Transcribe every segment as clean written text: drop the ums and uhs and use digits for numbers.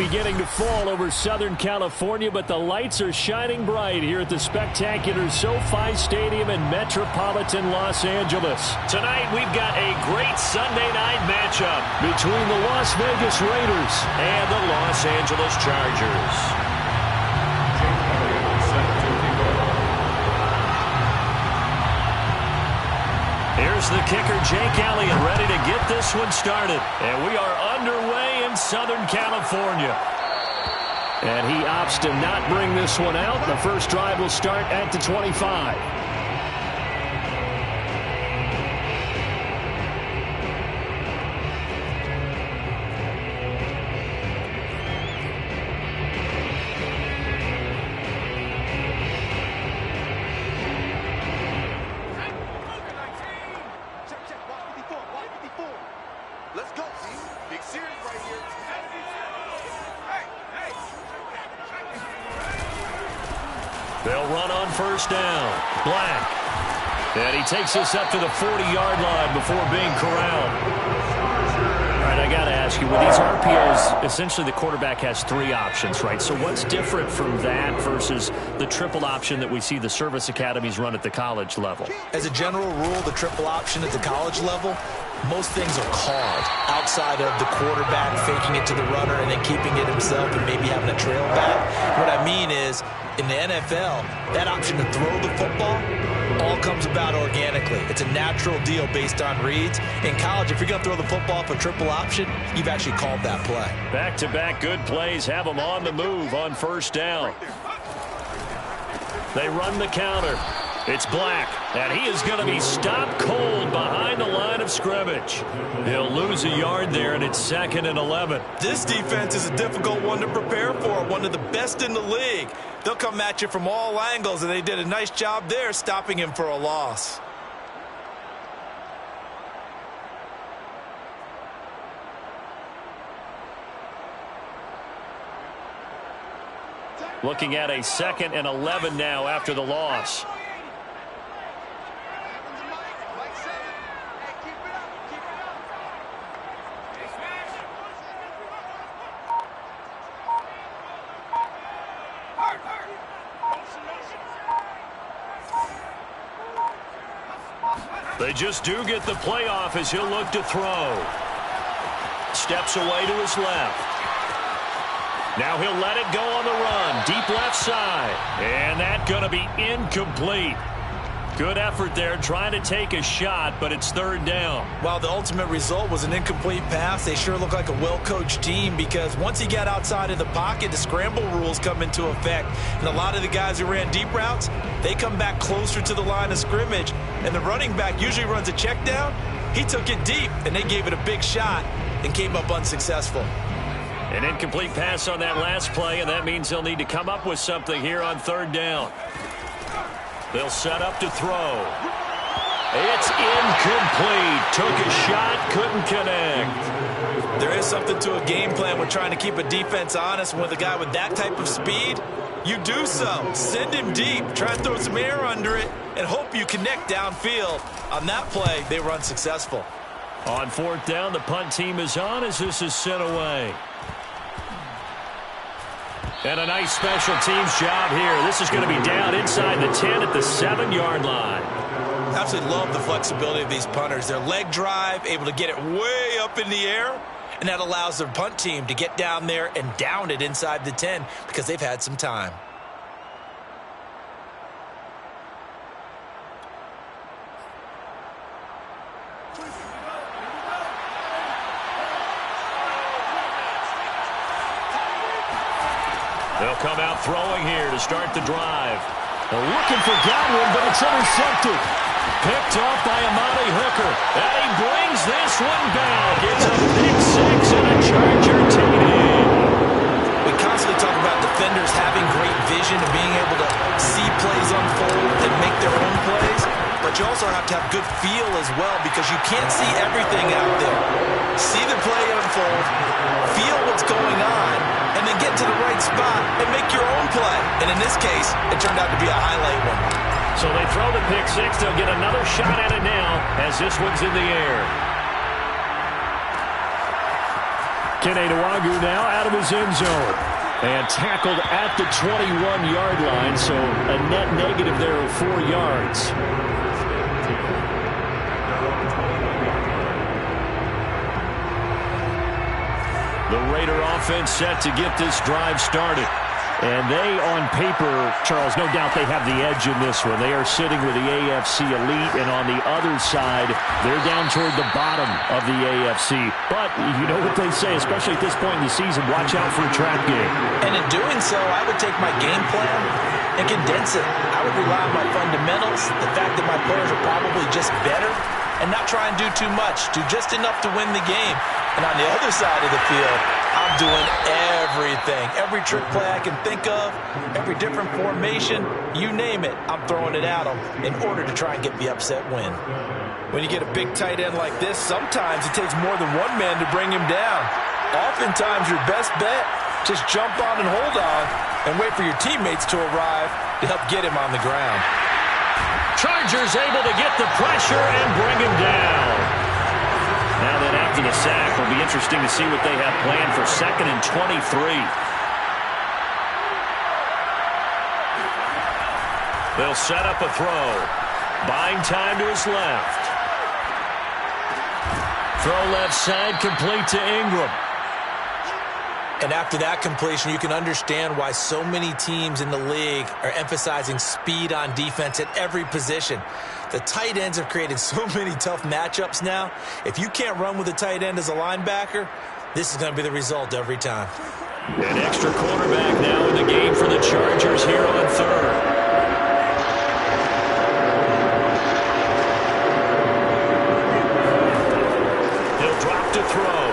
beginning to fall over Southern California, but the lights are shining bright here at the spectacular SoFi Stadium in metropolitan Los Angeles. Tonight, we've got a great Sunday night matchup between the Las Vegas Raiders and the Los Angeles Chargers. Here's the kicker, Jake Elliott, ready to get this one started. And we are underway in Southern California. And he opts to not bring this one out. The first drive will start at the 25. They'll run on first down. Black. And he takes us up to the 40-yard line before being corralled. All right, I got to ask you, with these RPOs, essentially the quarterback has three options, right? So what's different from that versus the triple option that we see the service academies run at the college level? As a general rule, the triple option at the college level, most things are called outside of the quarterback faking it to the runner and then keeping it himself and maybe having a trail back. What I mean is, in the NFL, that option to throw the football all comes about organically. It's a natural deal based on reads. In college, if you're going to throw the football for triple option, you've actually called that play. Back-to-back good plays have them on the move on first down. They run the counter. It's Black, and he is going to be stopped cold behind the line of scrimmage. He'll lose a yard there, and it's 2nd and 11. This defense is a difficult one to prepare for, one of the best in the league. They'll come at you from all angles, and they did a nice job there stopping him for a loss. Looking at a 2nd and 11 now after the loss. They just do get the play off as he'll look to throw. Steps away to his left. Now he'll let it go on the run. Deep left side. And that's going to be incomplete. Good effort there trying to take a shot, but it's 3rd down. While the ultimate result was an incomplete pass, they sure look like a well-coached team because once he got outside of the pocket, the scramble rules come into effect. And a lot of the guys who ran deep routes, they come back closer to the line of scrimmage. And the running back usually runs a check down. He took it deep, and they gave it a big shot and came up unsuccessful. An incomplete pass on that last play, and that means they'll need to come up with something here on 3rd down. They'll set up to throw. It's incomplete. Took a shot, couldn't connect. There is something to a game plan when trying to keep a defense honest. With a guy with that type of speed, you do so. Send him deep. Try and throw some air under it and hope you connect downfield. On that play, they were unsuccessful. On 4th down, the punt team is on as this is sent away. And a nice special teams job here. This is going to be down inside the 10 at the 7-yard line. Absolutely love the flexibility of these punters. Their leg drive, able to get it way up in the air, and that allows their punt team to get down there and down it inside the 10 because they've had some time. They'll come out throwing here to start the drive. They're looking for Godwin, but it's intercepted. Picked off by Amani Hooker. And he brings this one back. It's a pick six and a Charger TD. We constantly talk about defenders having great vision and being able to see plays unfold and make their own plays. But you also have to have good feel as well because you can't see everything out there. See the play unfold, feel what's going on, and then get to the right spot and make your own play. And in this case, it turned out to be a highlight one. So they throw the pick six. They'll get another shot at it now as this one's in the air. Kenewagu now out of his end zone. And tackled at the 21-yard line, so a net negative there of 4 yards. The Raider offense set to get this drive started. And they, on paper, Charles, no doubt they have the edge in this one. They are sitting with the AFC elite, and on the other side, they're down toward the bottom of the AFC. But you know what they say, especially at this point in the season, watch out for a trap game. And in doing so, I would take my game plan and condense it. I would rely on my fundamentals, the fact that my players are probably just better, and not try and do too much, do just enough to win the game. And on the other side of the field, I'm doing everything. Every trick play I can think of, every different formation, you name it, I'm throwing it at them in order to try and get the upset win. When you get a big tight end like this, sometimes it takes more than one man to bring him down. Oftentimes, your best bet, just jump on and hold on and wait for your teammates to arrive to help get him on the ground. Chargers able to get the pressure and bring him down. Now then, after the sack, it'll be interesting to see what they have planned for 2nd and 23. They'll set up a throw. Buying time to his left. Throw left side, complete to Ingram. And after that completion, you can understand why so many teams in the league are emphasizing speed on defense at every position. The tight ends have created so many tough matchups now. If you can't run with a tight end as a linebacker, this is going to be the result every time. An extra quarterback now in the game for the Chargers here on 3rd. He'll drop to throw.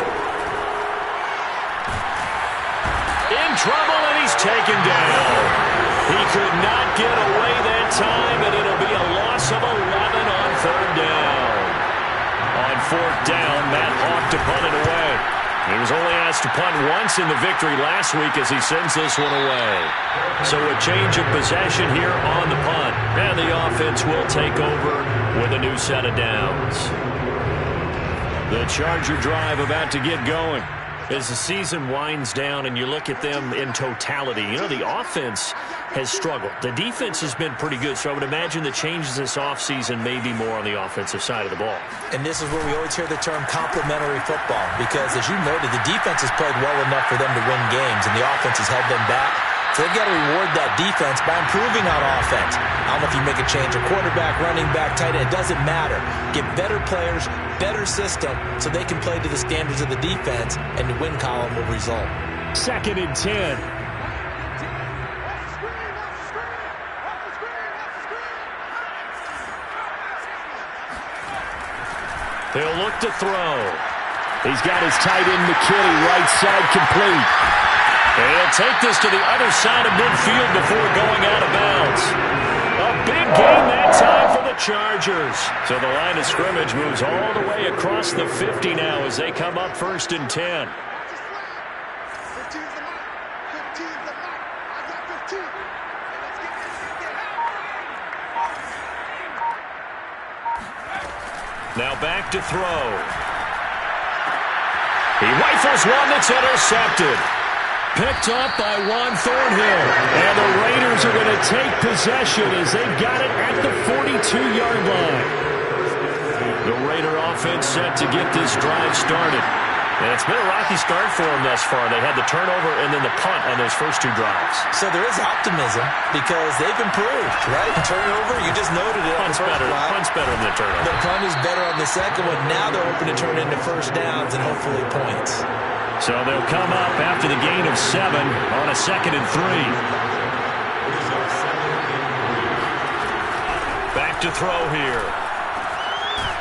In trouble, and he's taken down. He could not get away that time, and it'll be a loss of 11 on 3rd down. On 4th down, Matt Hawk to punt it away. He was only asked to punt once in the victory last week as he sends this one away. So a change of possession here on the punt. And the offense will take over with a new set of downs. The Charger drive about to get going. As the season winds down and you look at them in totality, you know, the offense has struggled. The defense has been pretty good, so I would imagine the changes this offseason may be more on the offensive side of the ball. And this is where we always hear the term complementary football, because as you noted, the defense has played well enough for them to win games, and the offense has held them back. So they've got to reward that defense by improving on offense. I don't know if you make a change, a quarterback, running back, tight end, it doesn't matter. Get better players, better system, so they can play to the standards of the defense, and the win column will result. 2nd and 10. He'll look to throw. He's got his tight end, McKinney, right side complete. And he'll take this to the other side of midfield before going out of bounds. A big gain that time for the Chargers. So the line of scrimmage moves all the way across the 50 now as they come up 1st and 10. Now back to throw. He rifles one that's intercepted. Picked up by Juan Thornhill. And the Raiders are going to take possession as they've got it at the 42-yard line. The Raider offense set to get this drive started. And it's been a rocky start for them thus far. They had the turnover and then the punt on those first 2 drives. So there is optimism because they've improved, right? Turnover, you just noted it. Punt's better than the turnover. The punt is better on the second one. Now they're hoping to turn into first downs and hopefully points. So they'll come up after the gain of 7 on a 2nd and 3. Back to throw here.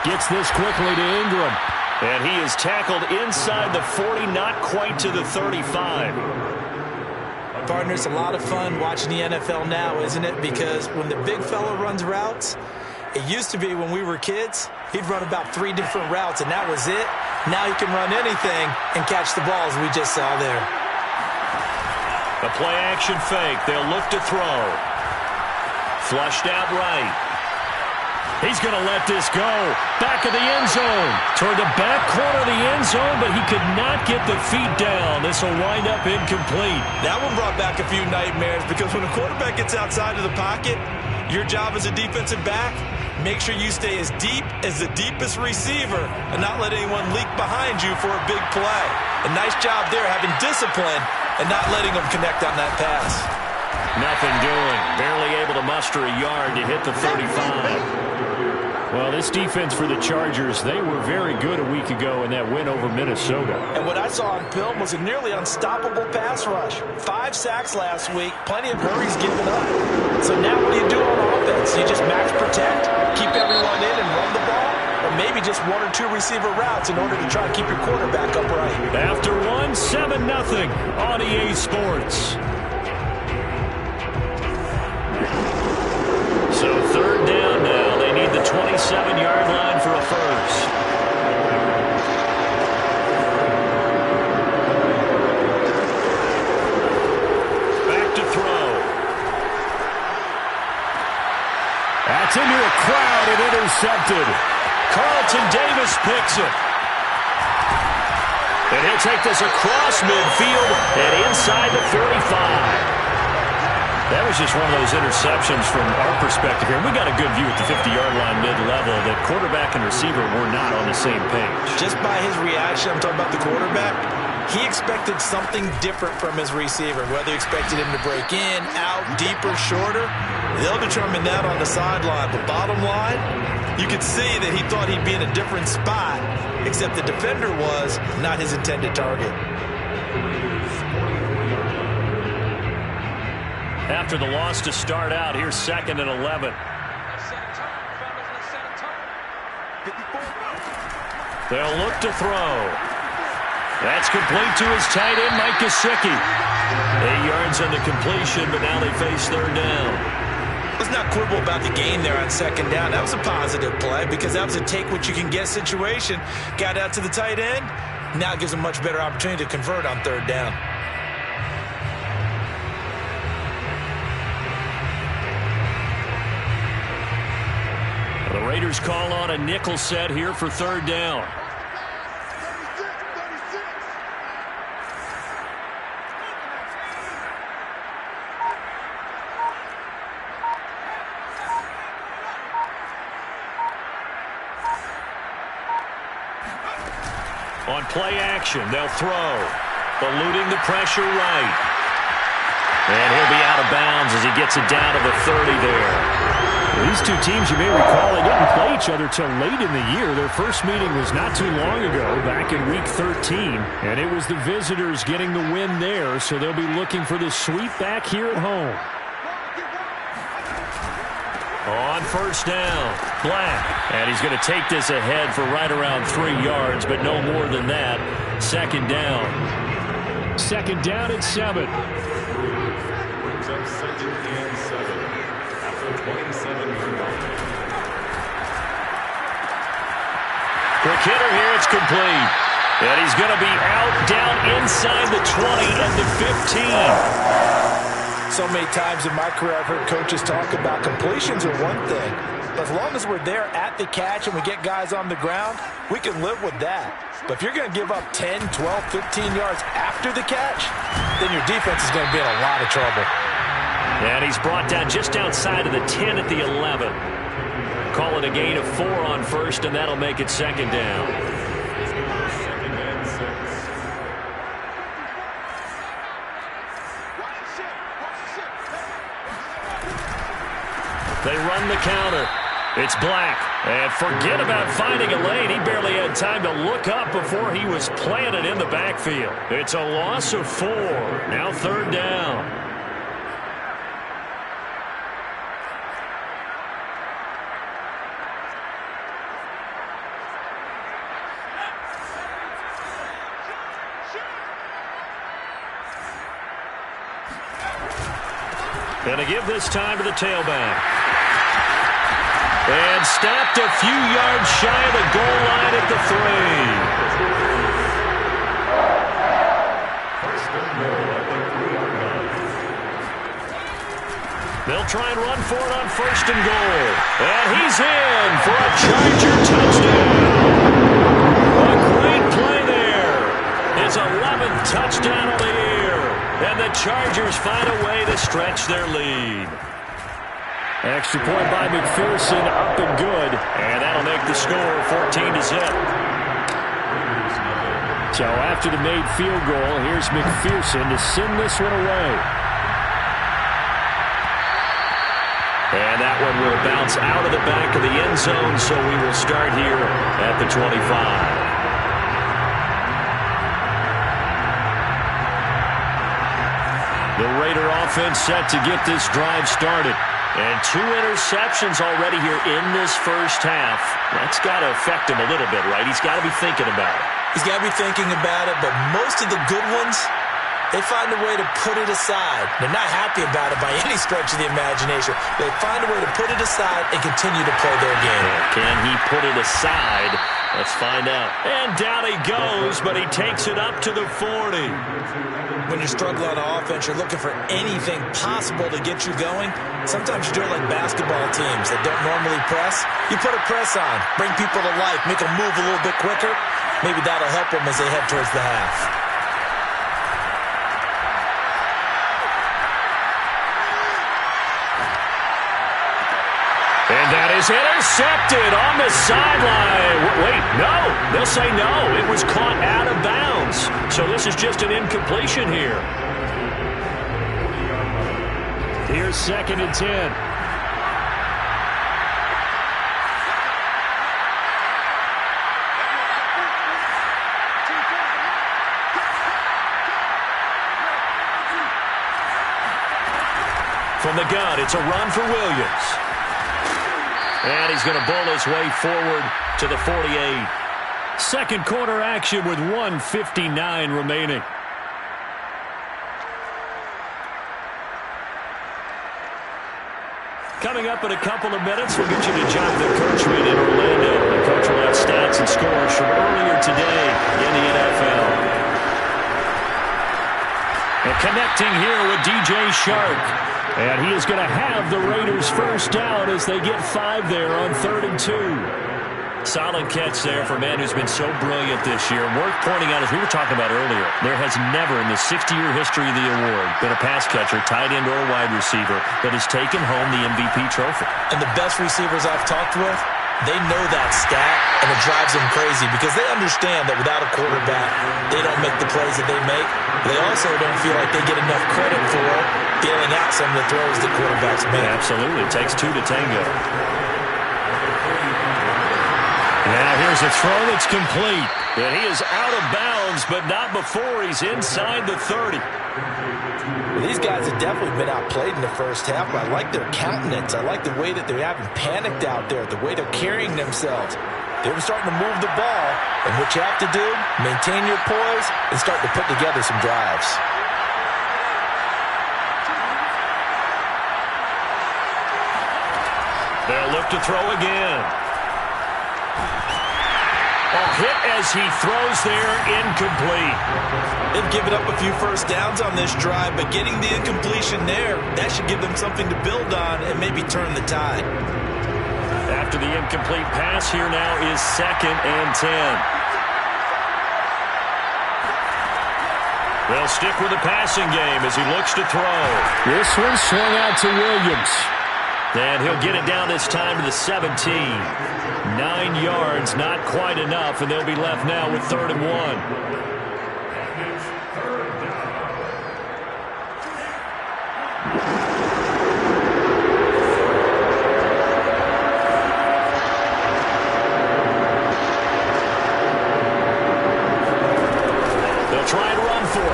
Gets this quickly to Ingram. And he is tackled inside the 40, not quite to the 35. Partners, a lot of fun watching the NFL now, isn't it? Because when the big fella runs routes, it used to be when we were kids, he'd run about 3 different routes, and that was it. Now he can run anything and catch the balls we just saw there. A play-action fake. They'll look to throw. Flushed out right. He's going to let this go. Back of the end zone. Toward the back corner of the end zone, but he could not get the feet down. This will wind up incomplete. That one brought back a few nightmares because when a quarterback gets outside of the pocket, your job as a defensive back, make sure you stay as deep as the deepest receiver and not let anyone leak behind you for a big play. A nice job there having discipline and not letting them connect on that pass. Nothing doing. Barely able to muster a yard to hit the 35. Well, this defense for the Chargers, they were very good a week ago in that win over Minnesota. And what I saw on film was a nearly unstoppable pass rush. 5 sacks last week, plenty of hurries given up. So now what do you do on offense? You just max protect, keep everyone in and run the ball, or maybe just 1 or 2 receiver routes in order to try to keep your quarterback upright. After 1, 7-0 on EA Sports. So 3rd down now. They need the 27-yard line for a first. Back to throw. That's into a crowd and intercepted. Carlton Davis picks it. And he'll take this across midfield and inside the 45. That was just one of those interceptions from our perspective here. We got a good view at the 50-yard line mid-level that quarterback and receiver were not on the same page. Just by his reaction, I'm talking about the quarterback, he expected something different from his receiver. Whether he expected him to break in, out, deeper, shorter, they'll determine that on the sideline. But bottom line, you could see that he thought he'd be in a different spot, except the defender was not his intended target. After the loss to start out, here's 2nd and 11. They'll look to throw. That's complete to his tight end, Mike Gesicki. 8 yards on the completion, but now they face 3rd down. Let's not quibble about the gain there on 2nd down. That was a positive play because that was a take-what-you-can-get situation. Got out to the tight end. Now it gives him a much better opportunity to convert on 3rd down. The Raiders call on a nickel set here for 3rd down. On play action, they'll throw. Eluding the pressure right. And he'll be out of bounds as he gets it down to the 30 there. These two teams, you may recall, they didn't play each other till late in the year. Their first meeting was not too long ago, back in Week 13. And it was the visitors getting the win there, so they'll be looking for the sweep back here at home. On 1st down, Black. And he's going to take this ahead for right around 3 yards, but no more than that. 2nd down. 2nd down at 7. Brings up 2nd and 7 after 27 yards. Quick hitter here, it's complete. And he's going to be out, down inside the 20 and the 15. So many times in my career I've heard coaches talk about completions are one thing. But as long as we're there at the catch and we get guys on the ground, we can live with that. But if you're going to give up 10, 12, 15 yards after the catch, then your defense is going to be in a lot of trouble. And he's brought down just outside of the 10 at the 11. Call it a gain of 4 on 1st, and that'll make it 2nd down. 2nd and 6. They run the counter. It's Black. And forget about finding a lane. He barely had time to look up before he was planted in the backfield. It's a loss of 4. Now 3rd down. And to give this time to the tailback. And stopped a few yards shy of the goal line at the 3. They'll try and run for it on 1st and goal. And he's in for a Charger touchdown. A great play there. His 11th touchdown of the year. And the Chargers find a way to stretch their lead. Extra point by McPherson, up and good. And that'll make the score 14-0. So after the made field goal, here's McPherson to send this one away. And that one will bounce out of the back of the end zone, so we will start here at the 25. The Raider offense set to get this drive started. And 2 interceptions already here in this first half. That's got to affect him a little bit, right? He's got to be thinking about it. He's got to be thinking about it, but most of the good ones, they find a way to put it aside. They're not happy about it by any stretch of the imagination. They find a way to put it aside and continue to play their game. Can he put it aside? Let's find out. And down he goes, but he takes it up to the 40. When you're struggling on offense, you're looking for anything possible to get you going. Sometimes you do it like basketball teams that don't normally press. You put a press on, bring people to life, make them move a little bit quicker. Maybe that'll help them as they head towards the half. And that is intercepted on the sideline. Wait, no. They'll say no. It was caught out of bounds. So this is just an incompletion here. Here's 2nd and 10. From the gun, it's a run for Williams. And he's going to bull his way forward to the 48. Second quarter action with 1:59 remaining. Coming up in a couple of minutes, we'll get you to Jonathan Coachman in Orlando. The coach will have stats and scores from earlier today in the NFL. And connecting here with DJ Shark. And he is going to have the Raiders first down as they get 5 there on 3rd and 2. Solid catch there for a man who's been so brilliant this year. Worth pointing out, as we were talking about earlier, there has never in the 60-year history of the award been a pass catcher, tight end, or wide receiver that has taken home the MVP trophy. And the best receivers I've talked with, they know that stat, and it drives them crazy because they understand that without a quarterback, they don't make the plays that they make. They also don't feel like they get enough credit for dealing out some of the throws that quarterbacks make. Absolutely. It takes 2 to tango. Now here's a throw that's complete. And he is out of bounds, but not before he's inside the 30. Well, these guys have definitely been outplayed in the first half, but I like their countenance. I like the way that they haven't panicked out there, the way they're carrying themselves. They're starting to move the ball, and what you have to do, maintain your poise and start to put together some drives. They'll look to throw again. A hit as he throws there, incomplete. They've given up a few first downs on this drive, but getting the incompletion there, that should give them something to build on and maybe turn the tide. After the incomplete pass, here now is 2nd and 10. They'll stick with the passing game as he looks to throw. This one swung out to Williams. And he'll get it down this time to the 17. 9 yards, not quite enough, and they'll be left now with 3rd and 1.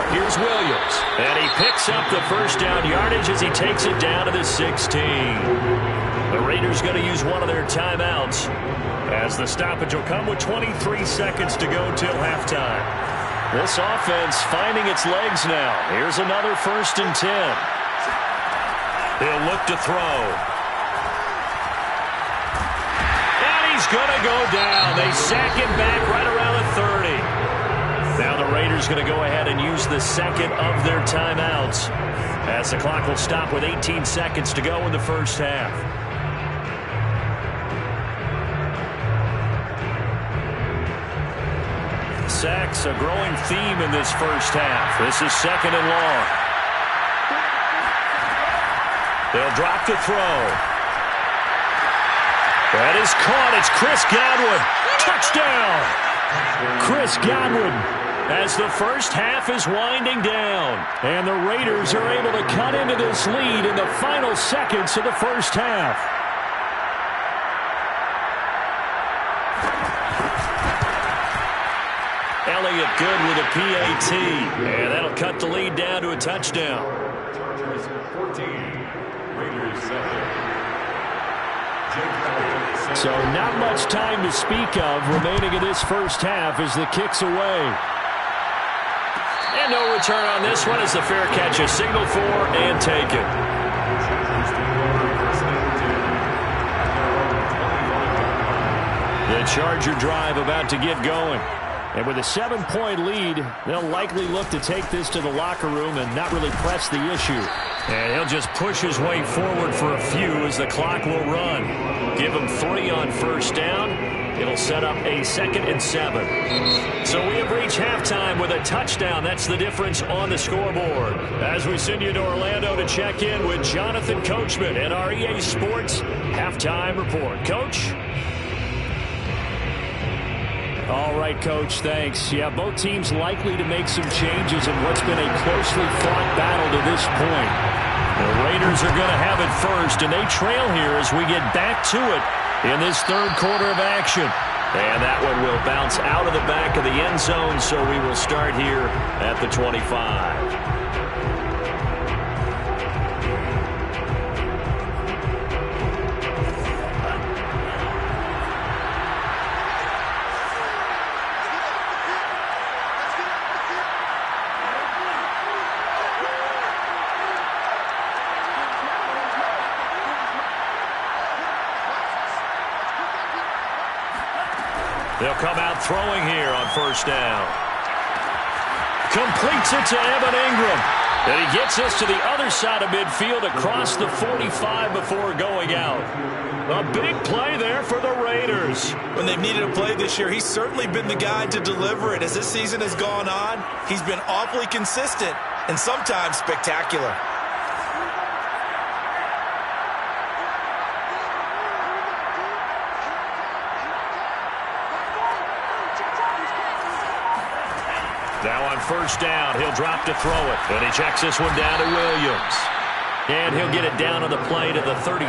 Here's Williams. And he picks up the first down yardage as he takes it down to the 16. The Raiders going to use one of their timeouts as the stoppage will come with 23 seconds to go till halftime. This offense finding its legs now. Here's another 1st and 10. He'll look to throw. And he's going to go down. They sack him back right around the 30. Now the the Raiders going to go ahead and use the second of their timeouts as the clock will stop with 18 seconds to go in the first half. Sacks, a growing theme in this first half. This is second and long. They'll drop to throw. That is caught. It's Chris Godwin. Touchdown! Chris Godwin as the first half is winding down. And the Raiders are able to cut into this lead in the final seconds of the first half. Elliott good with a PAT. And that'll cut the lead down to a touchdown. Chargers 14, Raiders 7. So not much time to speak of remaining in this first half as the kick's away. And no return on this one as the fair catch is signaled for and taken. The Charger drive about to get going. And with a 7-point lead, they'll likely look to take this to the locker room and not really press the issue. And he'll just push his way forward for a few as the clock will run. Give him 3 on first down. It'll set up a 2nd and 7. So we have reached halftime with a touchdown. That's the difference on the scoreboard. As we send you to Orlando to check in with Jonathan Coachman and our EA Sports Halftime Report. Coach? All right, Coach, thanks. Yeah, both teams likely to make some changes in what's been a closely fought battle to this point. The Raiders are going to have it first, and they trail here as we get back to it in this third quarter of action. And that one will bounce out of the back of the end zone, so we will start here at the 25. They'll come out throwing here on first down. Completes it to Evan Ingram. And he gets us to the other side of midfield across the 45 before going out. A big play there for the Raiders. When they've needed a play this year, he's certainly been the guy to deliver it. As this season has gone on, he's been awfully consistent and sometimes spectacular. Now on first down, he'll drop to throw it. And he checks this one down to Williams. And he'll get it down on the play to the 37.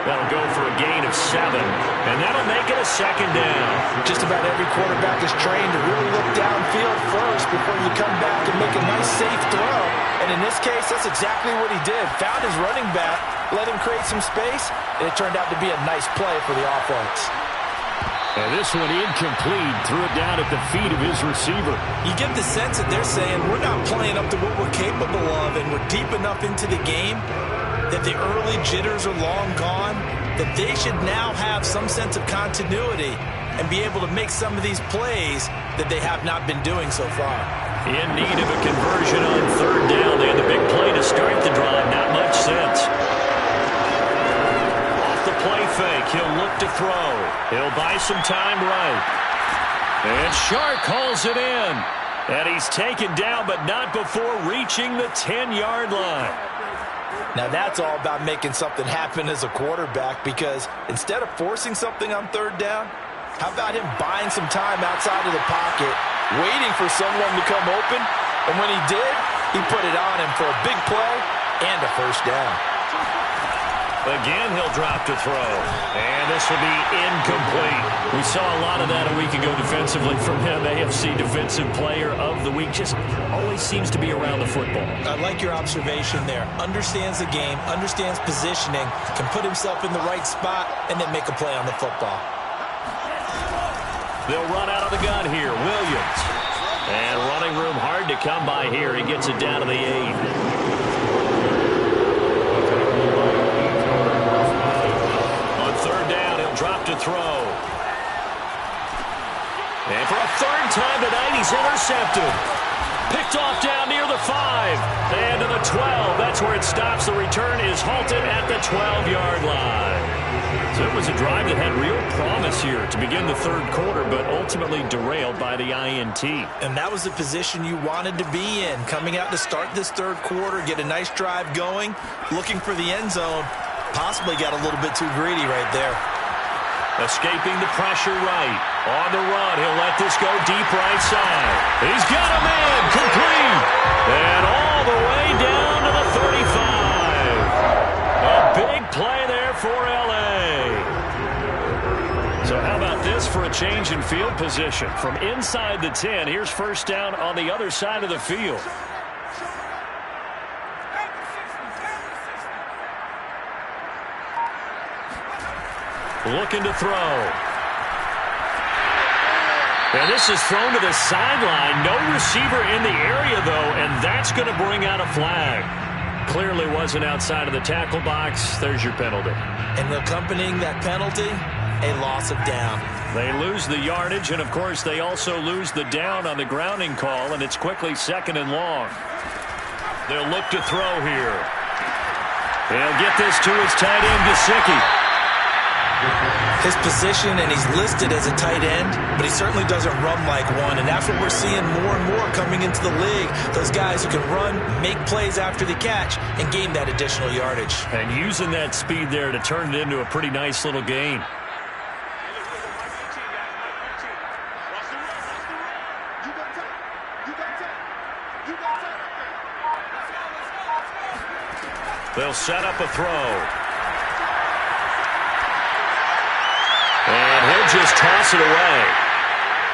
That'll go for a gain of 7. And that'll make it a second down. Just about every quarterback is trained to really look downfield first before you come back and make a nice, safe throw. And in this case, that's exactly what he did. Found his running back, let him create some space, and it turned out to be a nice play for the offense. And this one incomplete, threw it down at the feet of his receiver. You get the sense that they're saying we're not playing up to what we're capable of, and we're deep enough into the game that the early jitters are long gone, that they should now have some sense of continuity and be able to make some of these plays that they have not been doing so far. In need of a conversion on third down. They had the big play to start the drive. Not much sense. Play fake. He'll look to throw. He'll buy some time right. And Shark calls it in. And he's taken down, but not before reaching the 10-yard line. Now that's all about making something happen as a quarterback, because instead of forcing something on third down, how about him buying some time outside of the pocket, waiting for someone to come open, and when he did, he put it on him for a big play and a first down. Again, he'll drop to throw. And this will be incomplete. We saw a lot of that a week ago defensively from him. AFC Defensive Player of the Week. Just always seems to be around the football. I like your observation there. Understands the game, understands positioning, can put himself in the right spot, and then make a play on the football. They'll run out of the gun here. Williams. And running room hard to come by here. He gets it down to the 8. Drop to throw. And for a third time tonight, he's is intercepted. Picked off down near the 5. And to the 12. That's where it stops. The return is halted at the 12-yard line. So it was a drive that had real promise here to begin the third quarter, but ultimately derailed by the INT. And that was the position you wanted to be in. Coming out to start this third quarter, get a nice drive going, looking for the end zone. Possibly got a little bit too greedy right there. Escaping the pressure right. On the run, he'll let this go deep right side. He's got a man, complete. And all the way down to the 35. A big play there for L.A. So how about this for a change in field position? From inside the 10, here's first down on the other side of the field. Looking to throw. And this is thrown to the sideline. No receiver in the area, though, and that's going to bring out a flag. Clearly wasn't outside of the tackle box. There's your penalty. And accompanying that penalty, a loss of down. They lose the yardage, and, of course, they also lose the down on the grounding call, and it's quickly 2nd and long. They'll look to throw here. They'll get this to his tight end, Gesicki. His position, and he's listed as a tight end, but he certainly doesn't run like one, and that's what we're seeing more and more coming into the league. Those guys who can run, make plays after the catch, and gain that additional yardage. And using that speed there to turn it into a pretty nice little gain. They'll set up a throw. And he'll just toss it away.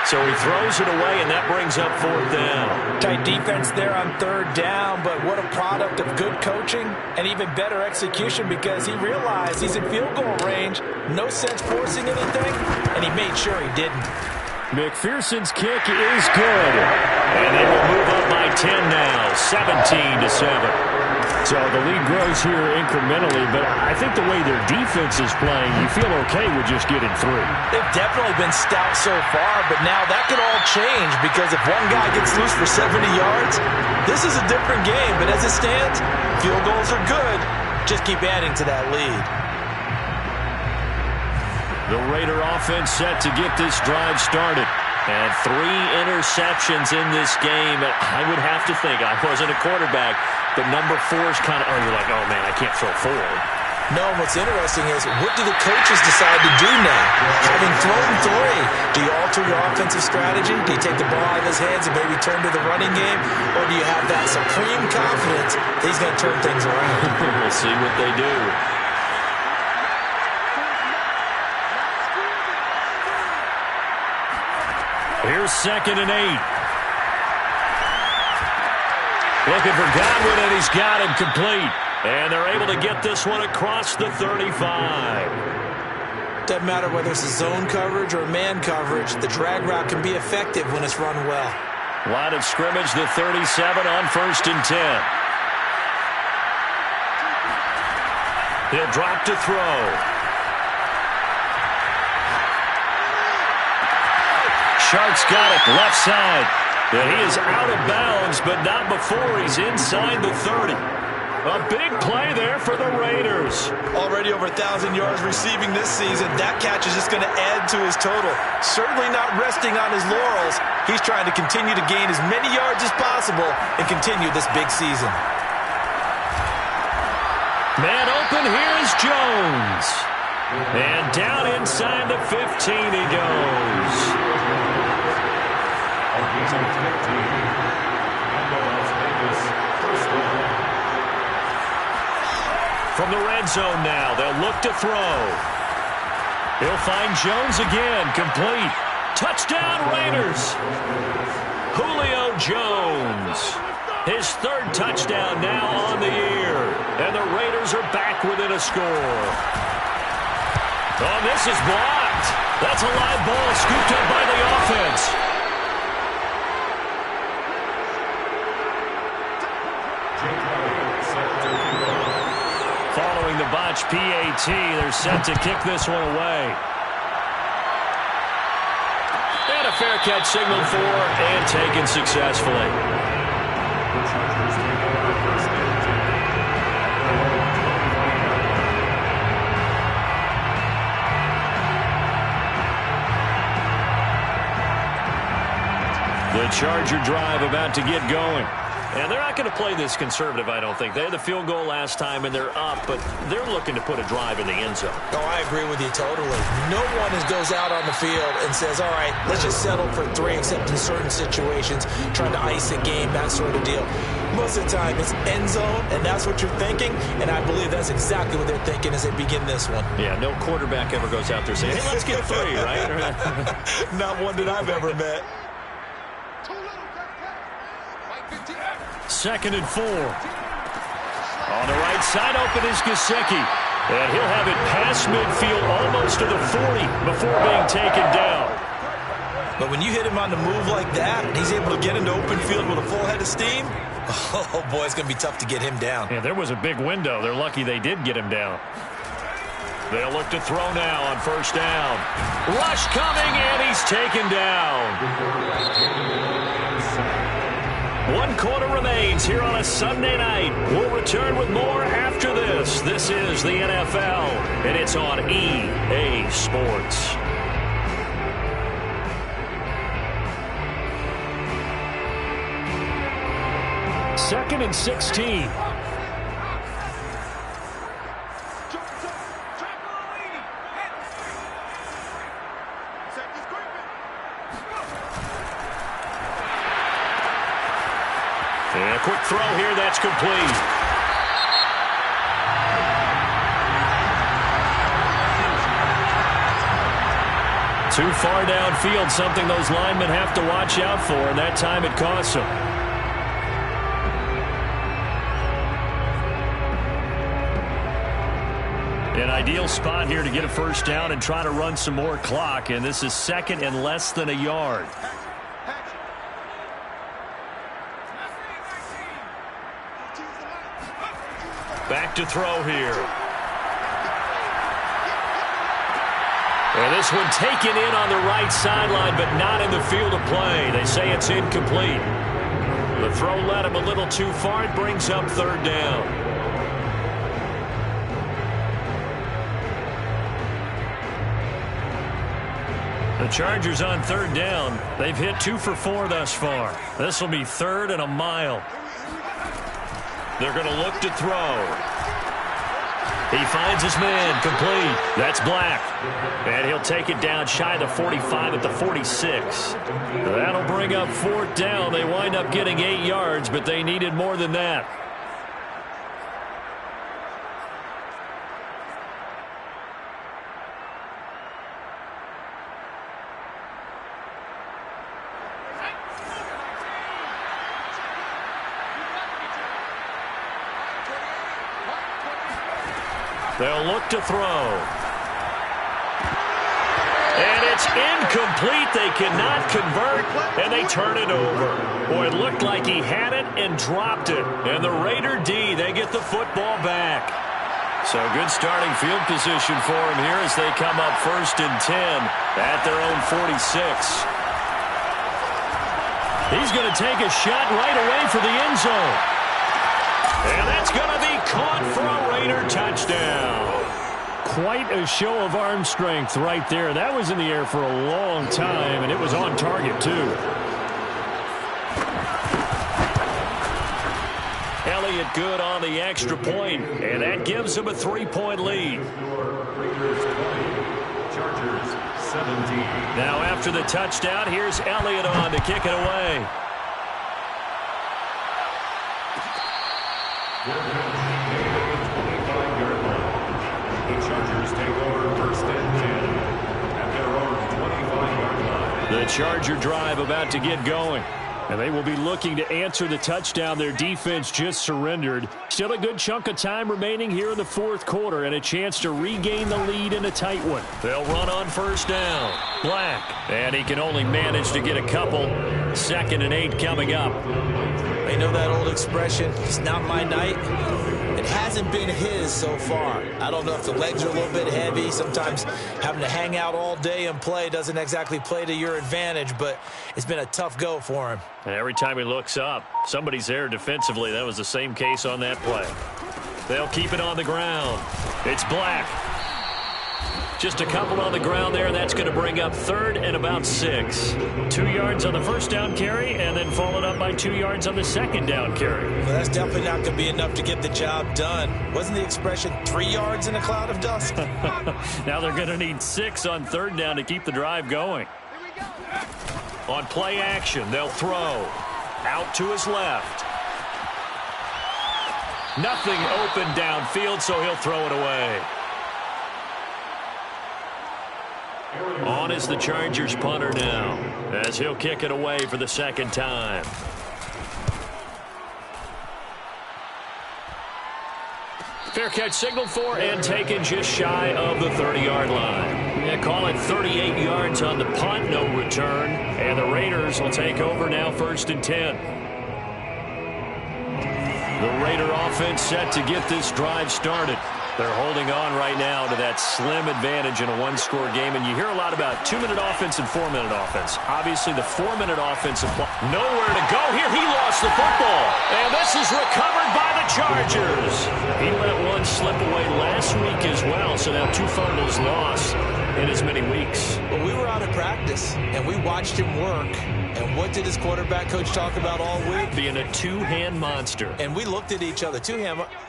So he throws it away, and that brings up 4th down. Tight defense there on 3rd down, but what a product of good coaching and even better execution, because he realized he's in field goal range. No sense forcing anything, and he made sure he didn't. McPherson's kick is good. And they will move up by 10 now, 17-7. So the lead grows here incrementally, but I think the way their defense is playing, you feel okay with just getting 3. They've definitely been stout so far, but now that could all change, because if one guy gets loose for 70 yards, this is a different game. But as it stands, field goals are good. Just keep adding to that lead. The Raider offense set to get this drive started. And 3 interceptions in this game. I would have to think, I wasn't a quarterback, but number 4 is kind of, you're like, oh man, I can't throw 4. No, what's interesting is, what do the coaches decide to do now? Having thrown 3, do you alter your offensive strategy? Do you take the ball out of his hands and maybe turn to the running game? Or do you have that supreme confidence that he's going to turn things around? We'll see what they do. Here's 2nd and 8. Looking for Godwin, and he's got him complete. And they're able to get this one across the 35. Doesn't matter whether it's a zone coverage or man coverage. The drag route can be effective when it's run well. Line of scrimmage, the 37 on 1st and 10. He'll drop to throw. Shark's got it, left side. And he is out of bounds, but not before he's inside the 30. A big play there for the Raiders. Already over 1,000 yards receiving this season. That catch is just going to add to his total. Certainly not resting on his laurels. He's trying to continue to gain as many yards as possible and continue this big season. Man open, here's Jones. And down inside the 15 he goes. From the red zone now, they'll look to throw. He'll find Jones again, complete. Touchdown, Raiders. Julio Jones. His 3rd touchdown now on the year. And the Raiders are back within a score. Oh, this is blocked. That's a live ball scooped up by the offense. Following the botch PAT, they're set to kick this one away. And a fair catch signaled for and taken successfully. The Chargers take over first and 10 at their own 25-yard line. The Charger drive about to get going. And they're not going to play this conservative, I don't think. They had the field goal last time, and they're up, but they're looking to put a drive in the end zone. Oh, I agree with you totally. No one goes out on the field and says, all right, let's just settle for 3, except in certain situations, trying to ice a game, that sort of deal. Most of the time, it's end zone, and that's what you're thinking, and I believe that's exactly what they're thinking as they begin this one. Yeah, no quarterback ever goes out there saying, hey, let's get 3, right? Not one that I've ever met. 2nd and 4. On the right side, open is Gesicki. And he'll have it past midfield, almost to the 40, before being taken down. But when you hit him on the move like that, and he's able to get into open field with a full head of steam, oh, boy, it's going to be tough to get him down. Yeah, there was a big window. They're lucky they did get him down. They'll look to throw now on first down. Rush coming, and he's taken down. 1 quarter remains here on a Sunday night. We'll return with more after this. This is the NFL, and it's on EA Sports. Second and 16. And a quick throw here, that's complete. Too far downfield, something those linemen have to watch out for, and that time it costs them. An ideal spot here to get a first down and try to run some more clock, and this is 2nd and less than a yard. Back to throw here. And this one taken in on the right sideline, but not in the field of play. They say it's incomplete. The throw led him a little too far. It brings up 3rd down. The Chargers on 3rd down. They've hit 2 for 4 thus far. This will be 3rd and a mile. They're going to look to throw. He finds his man, complete. That's Black. And he'll take it down shy of the 45 at the 46. That'll bring up 4th down. They wind up getting 8 yards, but they needed more than that. They'll look to throw. And it's incomplete. They cannot convert, and they turn it over. Boy, it looked like he had it and dropped it. And the Raider D, they get the football back. So good starting field position for him here as they come up 1st and 10 at their own 46. He's going to take a shot right away for the end zone. And that's going to be caught for a Raider touchdown. Quite a show of arm strength right there. That was in the air for a long time, and it was on target, too. Elliott good on the extra point, and that gives him a 3-point lead. Raiders 20, Chargers 17. Now after the touchdown, here's Elliott on to kick it away. They're going to take over the 25-yard line. The Chargers take over 1st and 10 at their own 25-yard line. The Charger drive about to get going. And they will be looking to answer the touchdown their defense just surrendered. Still a good chunk of time remaining here in the 4th quarter and a chance to regain the lead in a tight one. They'll run on first down. Black. And he can only manage to get a couple. 2nd and 8 coming up. They know that old expression, it's not my night. And it hasn't been his so far. I don't know if the legs are a little bit heavy. Sometimes having to hang out all day and play doesn't exactly play to your advantage, but it's been a tough go for him. And every time he looks up, somebody's there defensively. That was the same case on that play. They'll keep it on the ground. It's Black. Just a couple on the ground there. That's going to bring up 3rd and about 6. 2 yards on the first down carry, and then followed up by 2 yards on the second down carry. Well, that's definitely not going to be enough to get the job done. Wasn't the expression 3 yards in a cloud of dust? Now they're going to need 6 on 3rd down to keep the drive going. On play action, they'll throw. Out to his left. Nothing open downfield, so he'll throw it away. On is the Chargers punter now, as he'll kick it away for the second time. Fair catch signaled for and taken just shy of the 30-yard line. Yeah, call it 38 yards on the punt, no return. And the Raiders will take over now 1st and 10. The Raider offense set to get this drive started. They're holding on right now to that slim advantage in a one-score game. And you hear a lot about 2-minute offense and 4-minute offense. Obviously, the 4-minute offense, nowhere to go here. He lost the football. And this is recovered by the Chargers. He let one slip away last week as well. So now 2 fumbles lost in as many weeks. Well, we were out of practice, and we watched him work. And what did his quarterback coach talk about all week? Being a two-hand monster. And we looked at each other.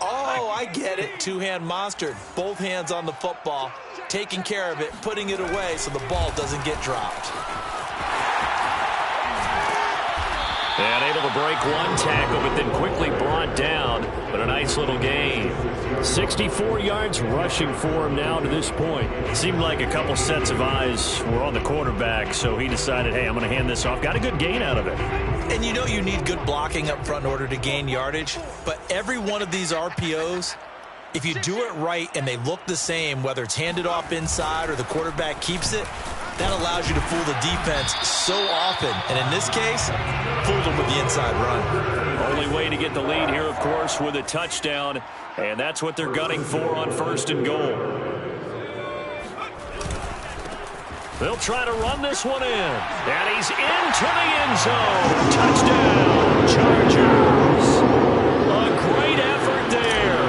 Oh, I get it. Two-hand monster. Both hands on the football, taking care of it, putting it away so the ball doesn't get dropped. And able to break one tackle, but then quickly brought down. But a nice little gain. 64 yards rushing for him now to this point. It seemed like a couple sets of eyes were on the quarterback, so he decided, hey, I'm going to hand this off. Got a good gain out of it. And you know you need good blocking up front in order to gain yardage. But every one of these RPOs, if you do it right and they look the same, whether it's handed off inside or the quarterback keeps it, that allows you to fool the defense so often. And in this case, fooled them with the inside run. Only way to get the lead here, of course, with a touchdown. And that's what they're gunning for on 1st and goal. They'll try to run this one in. And he's into the end zone. Touchdown, Chargers. A great effort there.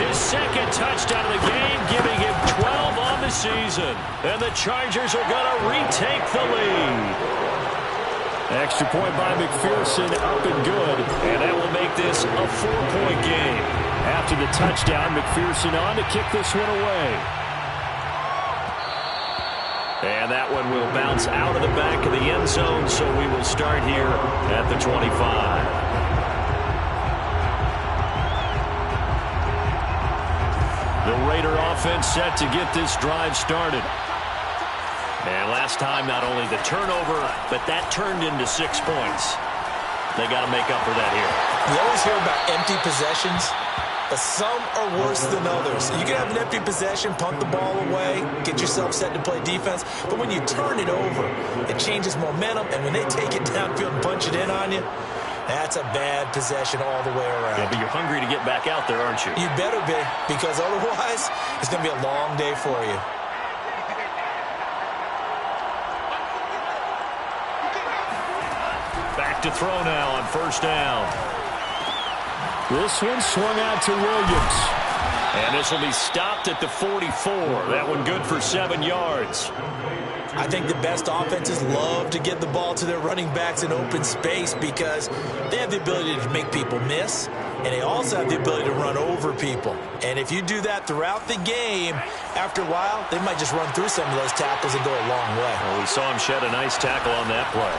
His second touchdown of the game, giving him 12 on the season. And the Chargers are going to retake the lead. Extra point by McPherson, up and good. And that will make this a 4-point game. After the touchdown, McPherson on to kick this one away. And that one will bounce out of the back of the end zone, so we will start here at the 25. The Raider offense set to get this drive started. And last time, not only the turnover, but that turned into 6 points. They got to make up for that here. We always hear about empty possessions, but some are worse than others. You can have an empty possession, punt the ball away, get yourself set to play defense, but when you turn it over, it changes momentum, and when they take it downfield and punch it in on you, that's a bad possession all the way around. Yeah, but you're hungry to get back out there, aren't you? You better be, because otherwise, it's going to be a long day for you. Back to throw now on 1st down. This one swung out to Williams. And this will be stopped at the 44. That one good for 7 yards. I think the best offenses love to get the ball to their running backs in open space because they have the ability to make people miss, and they also have the ability to run over people. And if you do that throughout the game, after a while, they might just run through some of those tackles and go a long way. Well, we saw him shed a nice tackle on that play.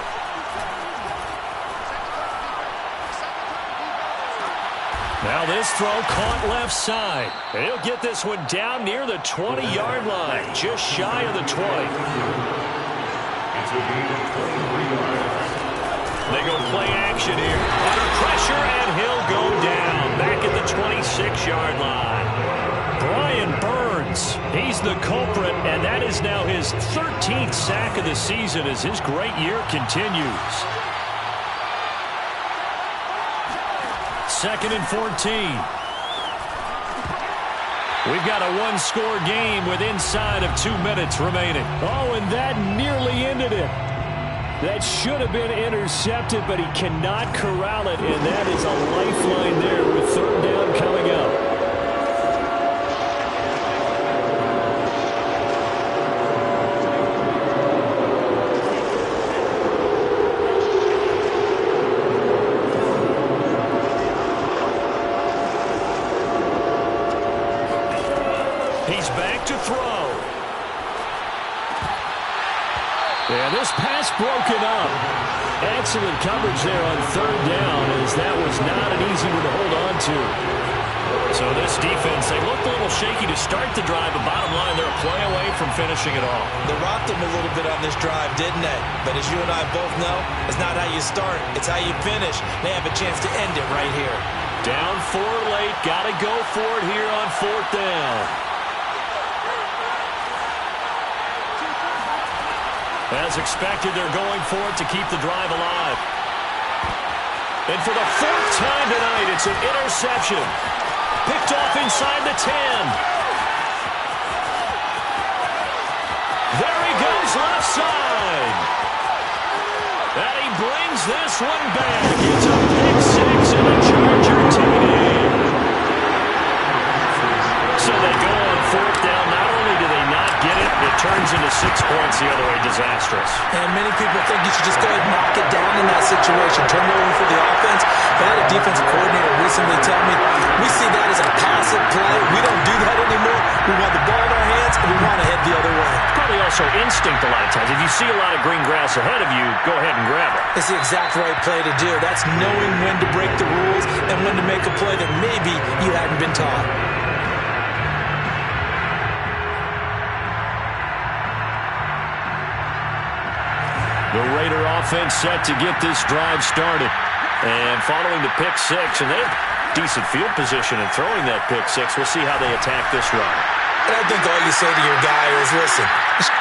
Now this throw caught left side. And he'll get this one down near the 20-yard line, just shy of the 20. They go play action here. Under pressure, and he'll go down back at the 26-yard line. Brian Burns, he's the culprit, and that is now his 13th sack of the season as his great year continues. 2nd and 14. We've got a one-score game with inside of 2 minutes remaining. Oh, and that nearly ended it. That should have been intercepted, but he cannot corral it, and that is a lifeline there with third down coming up. He's back to throw. Yeah, this pass broken up. Excellent coverage there on third down, as that was not an easy one to hold on to. So this defense, they looked a little shaky to start the drive, but bottom line, they're a play away from finishing it off. They rocked them a little bit on this drive, didn't they? But as you and I both know, it's not how you start, it's how you finish. They have a chance to end it right here. Down 4 late, got to go for it here on fourth down. As expected, they're going for it to keep the drive alive. And for the 4th time tonight, it's an interception. Picked off inside the 10. There he goes left side. And he brings this one back. It's a pick 6 and a Charger TD. So they go on 4th down. Not only do they not get it, it turns into 6 points the other way. Disastrous. And many people think you should just go ahead and knock it down in that situation. Turn it over for the offense. But I had a defensive coordinator recently tell me, we see that as a passive play. We don't do that anymore. We want the ball in our hands, and we want to head the other way. Probably also instinct a lot of times. If you see a lot of green grass ahead of you, go ahead and grab it. It's the exact right play to do. That's knowing when to break the rules and when to make a play that maybe you hadn't been taught. The Raider offense set to get this drive started. And following the pick 6, and they have decent field position in throwing that pick 6. We'll see how they attack this run. And I think all you say to your guy is, listen.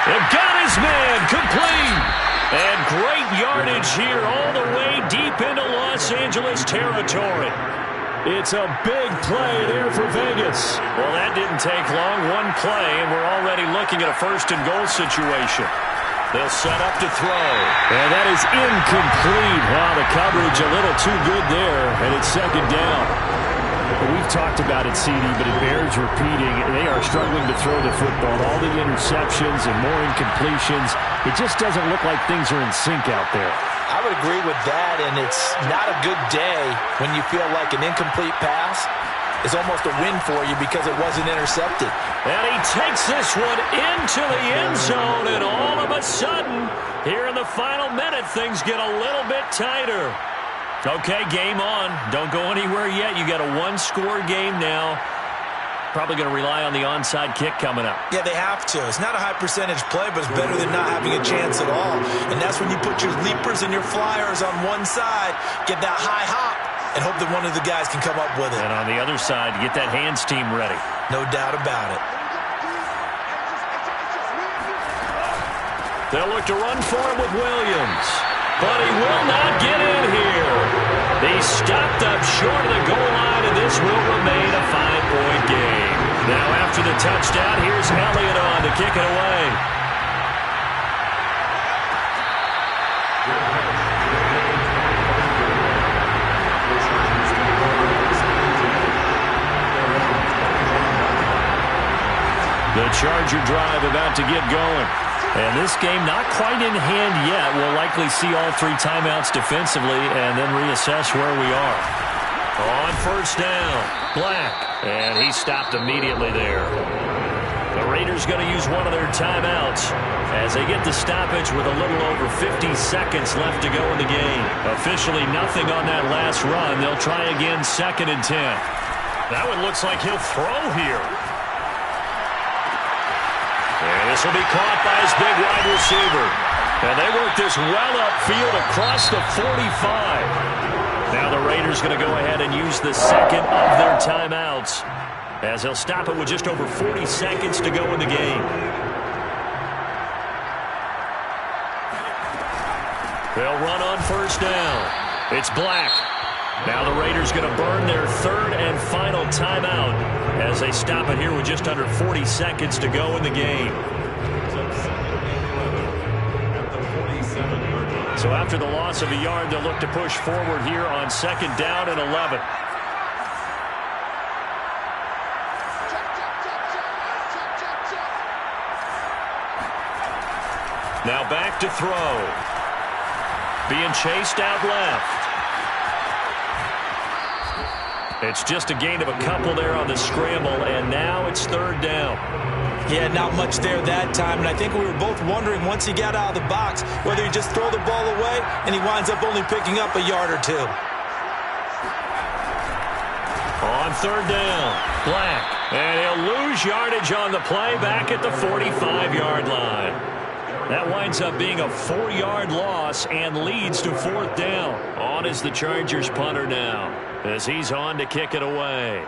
They've got his man complete. And great yardage here all the way deep into Los Angeles territory. It's a big play there for Vegas. Well, that didn't take long. One play, and we're already looking at a 1st and goal situation. They'll set up to throw. And that is incomplete. Wow, the coverage a little too good there, and it's 2nd down. We've talked about it, CD, but it bears repeating. They are struggling to throw the football. All the interceptions and more incompletions. It just doesn't look like things are in sync out there. I would agree with that, and it's not a good day when you feel like an incomplete pass is almost a win for you because it wasn't intercepted. And he takes this one into the end zone, and all of a sudden, here in the final minute, things get a little bit tighter. Okay, game on. Don't go anywhere yet. You got a one-score game now. Probably going to rely on the onside kick coming up. Yeah, they have to. It's not a high-percentage play, but it's better than not having a chance at all. And that's when you put your leapers and your flyers on one side, get that high hop, and hope that one of the guys can come up with it. And on the other side, get that hands team ready. No doubt about it. They'll look to run for him with Williams. But he will not get in here. He's stopped up short of the goal line, and this will remain a 5-point game. Now after the touchdown, here's Elliott on to kick it away. The Charger drive about to get going. And this game not quite in hand yet. We'll likely see all 3 timeouts defensively and then reassess where we are. On 1st down, Black. And he stopped immediately there. The Raiders going to use one of their timeouts as they get the stoppage with a little over 50 seconds left to go in the game. Officially nothing on that last run. They'll try again 2nd and 10. That one looks like he'll throw here. And this will be caught by his big wide receiver. And they work this well upfield across the 45. Now the Raiders going to go ahead and use the 2nd of their timeouts as they'll stop it with just over 40 seconds to go in the game. They'll run on 1st down. It's Black. Now the Raiders going to burn their third and final timeout as they stop it here with just under 40 seconds to go in the game. So after the loss of a yard, they'll look to push forward here on second down and 11. Now back to throw. Being chased out left. It's just a gain of a couple there on the scramble, and now it's third down. Yeah, not much there that time, and I think we were both wondering once he got out of the box whether he just throw the ball away and he winds up only picking up a yard or two. On third down, Black, and he'll lose yardage on the play back at the 45-yard line. That winds up being a 4-yard loss and leads to fourth down. On is the Chargers punter now as he's on to kick it away.